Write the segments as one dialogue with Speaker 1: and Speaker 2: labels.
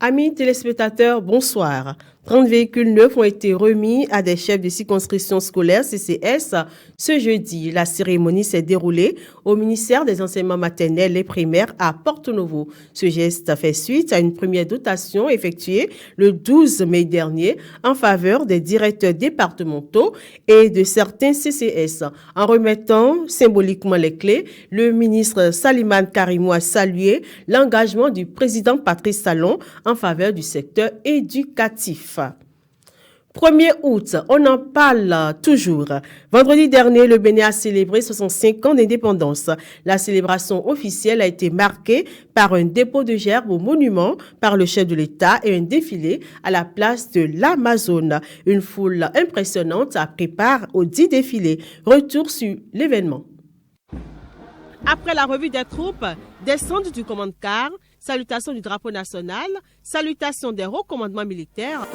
Speaker 1: Amis téléspectateurs, bonsoir. 30 véhicules neufs ont été remis à des chefs de circonscription scolaire CCS ce jeudi. La cérémonie s'est déroulée au ministère des enseignements maternels et primaires à Porto-Novo. Ce geste fait suite à une première dotation effectuée le 12 mai dernier en faveur des directeurs départementaux et de certains CCS. En remettant symboliquement les clés, le ministre Salimane Karimou a salué l'engagement du président Patrice Talon en faveur du secteur éducatif. 1er août, on en parle toujours. Vendredi dernier, le Bénin a célébré 65 ans d'indépendance. La célébration officielle a été marquée par un dépôt de gerbes au monument par le chef de l'État et un défilé à la place de l'Amazone. Une foule impressionnante a pris part aux 10 défilés. Retour sur l'événement. Après la revue des troupes, descente du commande-car, salutation du drapeau national, salutation des hauts commandements militaires.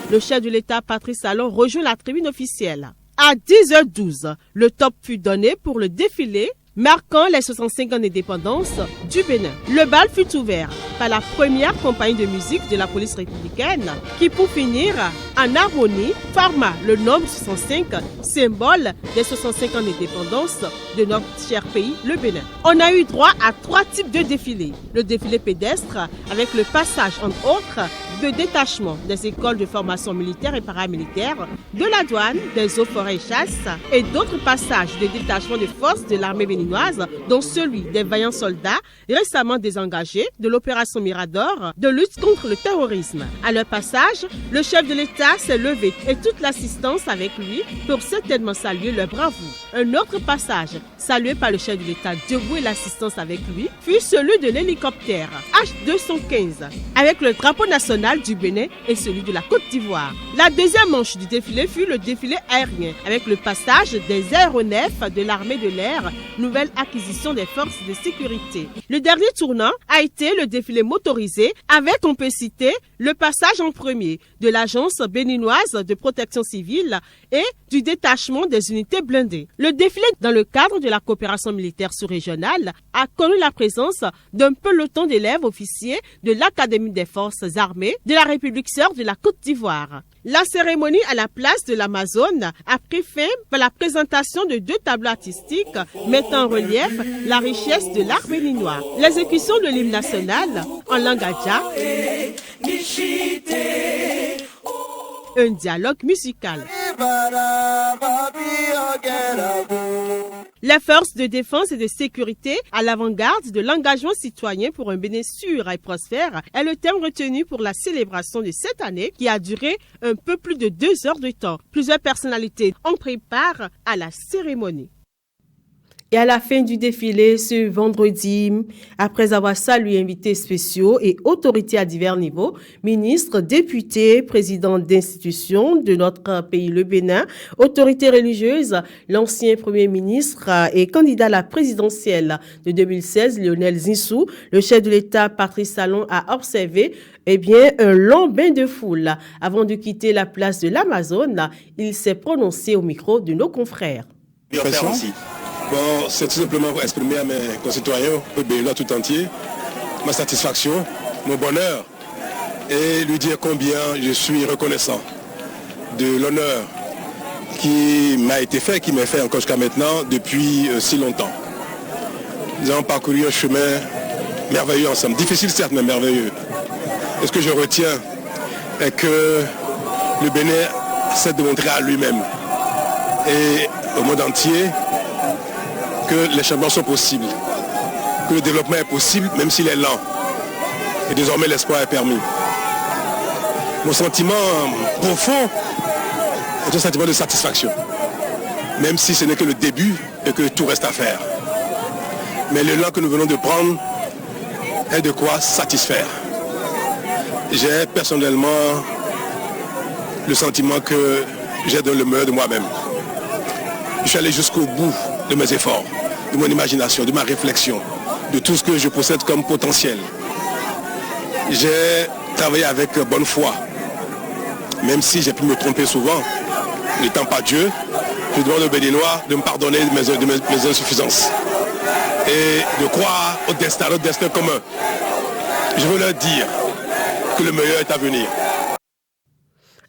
Speaker 1: Le chef de l'État, Patrice Talon, rejoint la tribune officielle. À 10h12, le top fut donné pour le défilé marquant les 65 ans d'indépendance du Bénin. Le bal fut ouvert par la première compagnie de musique de la police républicaine qui, pour finir, en harmonie, forma le nombre 65, symbole des 65 ans d'indépendance de notre cher pays, le Bénin. On a eu droit à 3 types de défilés. Le défilé pédestre avec le passage, entre autres, de détachement des écoles de formation militaire et paramilitaire, de la douane, des eaux, forêts et chasse, et d'autres passages de détachement de forces de l'armée béninoise, dont celui des vaillants soldats récemment désengagés de l'opération Mirador de lutte contre le terrorisme. À leur passage, le chef de l'État s'est levé et toute l'assistance avec lui pour certainement saluer leur bravoure. Un autre passage, salué par le chef de l'État debout et l'assistance avec lui, fut celui de l'hélicoptère H215, avec le drapeau national du Bénin et celui de la Côte d'Ivoire. La deuxième manche du défilé fut le défilé aérien, avec le passage des aéronefs de l'armée de l'air, nouvelle acquisition des forces de sécurité. Le dernier tournant a été le défilé motorisé, avec, on peut citer, le passage en premier de l'Agence béninoise de protection civile et du détachement des unités blindées. Le défilé dans le cadre de la coopération militaire sous-régionale a connu la présence d'un peloton d'élèves officiers de l'Académie des forces armées de la République sœur de la Côte d'Ivoire. La cérémonie à la place de l'Amazone a pris fin par la présentation de 2 tableaux artistiques mettant en relief la richesse de l'art béninois. L'exécution de l'hymne national en langue adja, un dialogue musical. Les forces de défense et de sécurité à l'avant-garde de l'engagement citoyen pour un Bénin sûr et prospère est le thème retenu pour la célébration de cette année qui a duré un peu plus de 2 heures de temps. Plusieurs personnalités ont pris part à la cérémonie. Et à la fin du défilé, ce vendredi, après avoir salué invités spéciaux et autorités à divers niveaux, ministres, députés, présidents d'institutions de notre pays, le Bénin, autorités religieuses, l'ancien premier ministre et candidat à la présidentielle de 2016, Lionel Zinsou, le chef de l'État, Patrice Talon, a observé un long bain de foule. Avant de quitter la place de l'Amazone, il s'est prononcé au micro de nos confrères.
Speaker 2: Bon, c'est tout simplement pour exprimer à mes concitoyens, au Bénin tout entier, ma satisfaction, mon bonheur et lui dire combien je suis reconnaissant de l'honneur qui m'a été fait, qui m'est fait encore jusqu'à maintenant depuis si longtemps. Nous avons parcouru un chemin merveilleux ensemble, difficile certes mais merveilleux. Et ce que je retiens est que le Bénin s'est démontré à lui-même et au monde entier que les changements sont possibles, que le développement est possible même s'il est lent. Et désormais l'espoir est permis. Mon sentiment profond est un sentiment de satisfaction, même si ce n'est que le début et que tout reste à faire. Mais l'élan que nous venons de prendre est de quoi satisfaire. J'ai personnellement le sentiment que j'ai donné le meilleur de moi-même. Je suis allé jusqu'au bout de mes efforts, de mon imagination, de ma réflexion, de tout ce que je possède comme potentiel. J'ai travaillé avec bonne foi, même si j'ai pu me tromper souvent, n'étant pas Dieu, Je demande aux Béninois de me pardonner de mes insuffisances et de croire au destin, à notre destin commun. Je veux leur dire que le meilleur est à venir.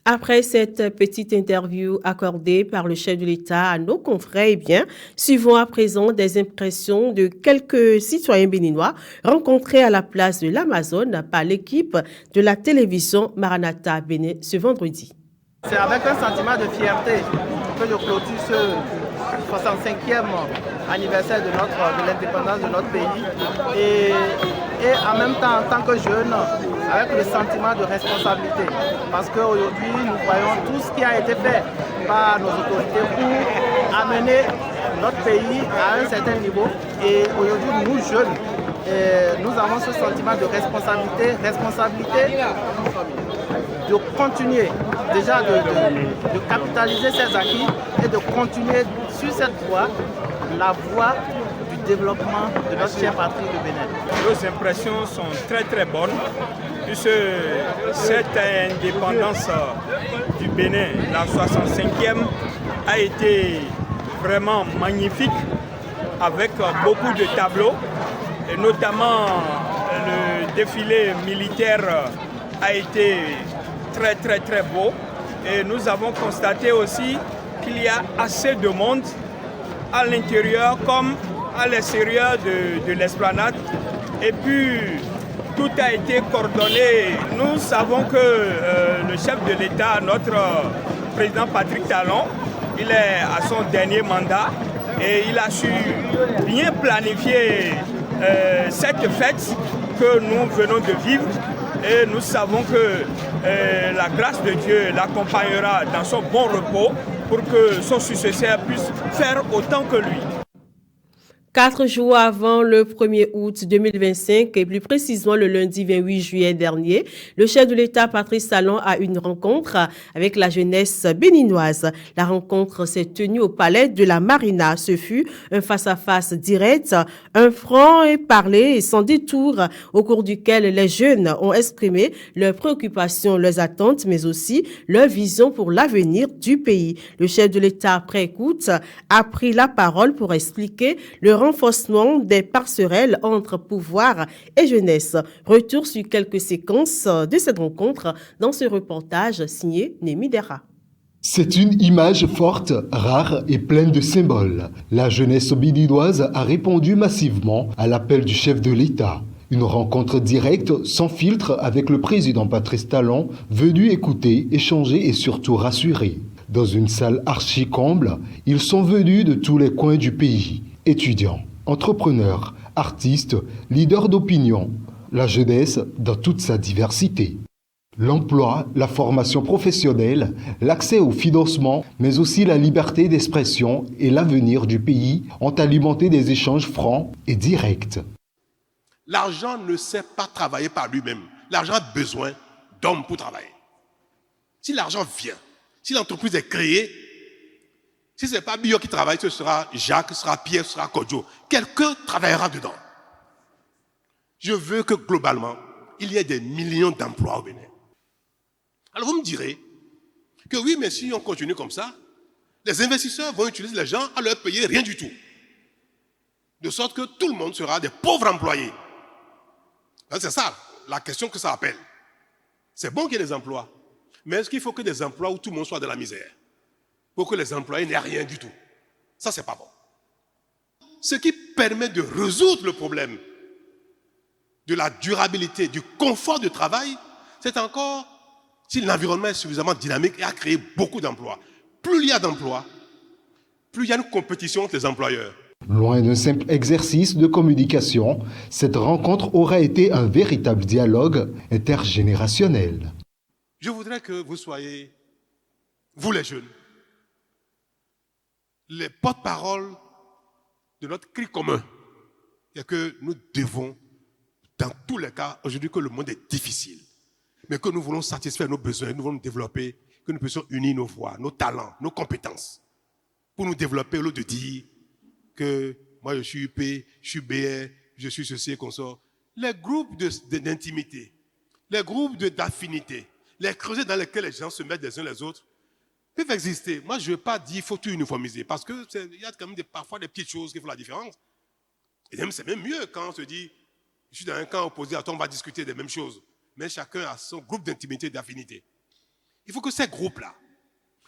Speaker 1: Après cette petite interview accordée par le chef de l'État à nos confrères, suivons à présent des impressions de quelques citoyens béninois rencontrés à la place de l'Amazone par l'équipe de la télévision Maranatha Bénin ce vendredi.
Speaker 3: C'est avec un sentiment de fierté que je clôture ce 65e anniversaire de l'indépendance de notre pays et en même temps en tant que jeune avec le sentiment de responsabilité parce qu'aujourd'hui nous voyons tout ce qui a été fait par nos autorités pour amener notre pays à un certain niveau et aujourd'hui nous jeunes nous avons ce sentiment de responsabilité de continuer déjà de capitaliser ces acquis et de continuer sur cette voie, la voie du développement de notre chère patrie de Bénin.
Speaker 4: Nos impressions sont très très bonnes puisque cette indépendance du Bénin, la 65e, a été vraiment magnifique avec beaucoup de tableaux et notamment le défilé militaire a été très très très beau et nous avons constaté aussi qu'il y a assez de monde à l'intérieur comme à l'extérieur de l'esplanade et puis tout a été coordonné. Nous savons que le chef de l'État, notre président Patrick Talon, il est à son dernier mandat et il a su bien planifier cette fête que nous venons de vivre. Et nous savons que la grâce de Dieu l'accompagnera dans son bon repos pour que son successeur puisse faire autant que lui.
Speaker 1: 4 jours avant le 1er août 2025 et plus précisément le lundi 28 juillet dernier, le chef de l'État Patrice Talon a eu une rencontre avec la jeunesse béninoise. La rencontre s'est tenue au palais de la Marina. Ce fut un face-à-face direct, un franc et parler sans détour au cours duquel les jeunes ont exprimé leurs préoccupations, leurs attentes, mais aussi leur vision pour l'avenir du pays. Le chef de l'État, après écoute, a pris la parole pour expliquer le renforcement des passerelles entre pouvoir et jeunesse. Retour sur quelques séquences de cette rencontre dans ce reportage signé Némi Dera.
Speaker 5: C'est une image forte, rare et pleine de symboles. La jeunesse béninoise a répondu massivement à l'appel du chef de l'État. Une rencontre directe, sans filtre, avec le président Patrice Talon, venu écouter, échanger et surtout rassurer. Dans une salle archi-comble, ils sont venus de tous les coins du pays. Étudiants, entrepreneurs, artistes, leaders d'opinion, la jeunesse dans toute sa diversité. L'emploi, la formation professionnelle, l'accès au financement, mais aussi la liberté d'expression et l'avenir du pays ont alimenté des échanges francs et directs.
Speaker 6: L'argent ne sait pas travailler par lui-même. L'argent a besoin d'hommes pour travailler. Si l'argent vient, si l'entreprise est créée, si ce n'est pas Bio qui travaille, ce sera Jacques, ce sera Pierre, ce sera Kodjo. Quelqu'un travaillera dedans. Je veux que globalement, il y ait des millions d'emplois au Bénin. Alors vous me direz que oui, mais si on continue comme ça, les investisseurs vont utiliser les gens à leur payer rien du tout. De sorte que tout le monde sera des pauvres employés. C'est ça la question que ça appelle. C'est bon qu'il y ait des emplois, mais est-ce qu'il faut que des emplois où tout le monde soit de la misère pour que les employés n'aient rien du tout? Ça, c'est pas bon. Ce qui permet de résoudre le problème de la durabilité, du confort du travail, c'est encore si l'environnement est suffisamment dynamique et a créé beaucoup d'emplois. Plus il y a d'emplois, plus il y a une compétition entre les employeurs.
Speaker 5: Loin d'un simple exercice de communication, cette rencontre aura été un véritable dialogue intergénérationnel.
Speaker 6: Je voudrais que vous soyez, vous les jeunes, les porte-paroles de notre cri commun. Et que nous devons, dans tous les cas, aujourd'hui que le monde est difficile, mais que nous voulons satisfaire nos besoins, nous voulons nous développer, que nous puissions unir nos voix, nos talents, nos compétences, pour nous développer au lieu de dire que moi je suis UP, je suis BR, je suis ceci et consort. Les groupes d'intimité, les groupes d'affinité, les creusets dans lesquels les gens se mettent les uns les autres, peuvent exister. Moi, je ne veux pas dire qu'il faut tout uniformiser, parce qu'il y a quand même parfois des petites choses qui font la différence. Et même, c'est même mieux quand on se dit, je suis dans un camp opposé, on va discuter des mêmes choses. Mais chacun a son groupe d'intimité et d'affinité. Il faut que ces groupes-là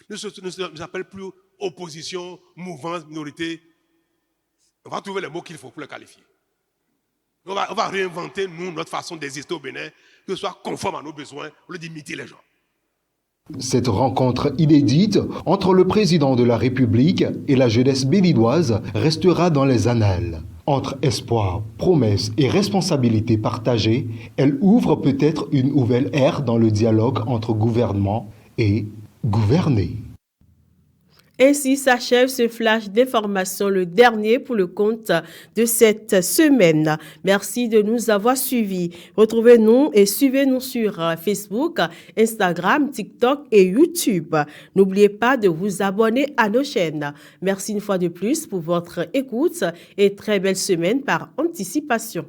Speaker 6: ne s'appellent plus opposition, mouvance, minorité. On va trouver les mots qu'il faut pour les qualifier. On va réinventer, nous, notre façon d'exister au Bénin, que ce soit conforme à nos besoins, au lieu d'imiter les gens.
Speaker 5: Cette rencontre inédite entre le président de la République et la jeunesse béninoise restera dans les annales. Entre espoir, promesses et responsabilités partagées, elle ouvre peut-être une nouvelle ère dans le dialogue entre gouvernement et gouvernés.
Speaker 1: Ainsi s'achève ce flash d'information, le dernier pour le compte de cette semaine. Merci de nous avoir suivis. Retrouvez-nous et suivez-nous sur Facebook, Instagram, TikTok et YouTube. N'oubliez pas de vous abonner à nos chaînes. Merci une fois de plus pour votre écoute et très belle semaine par anticipation.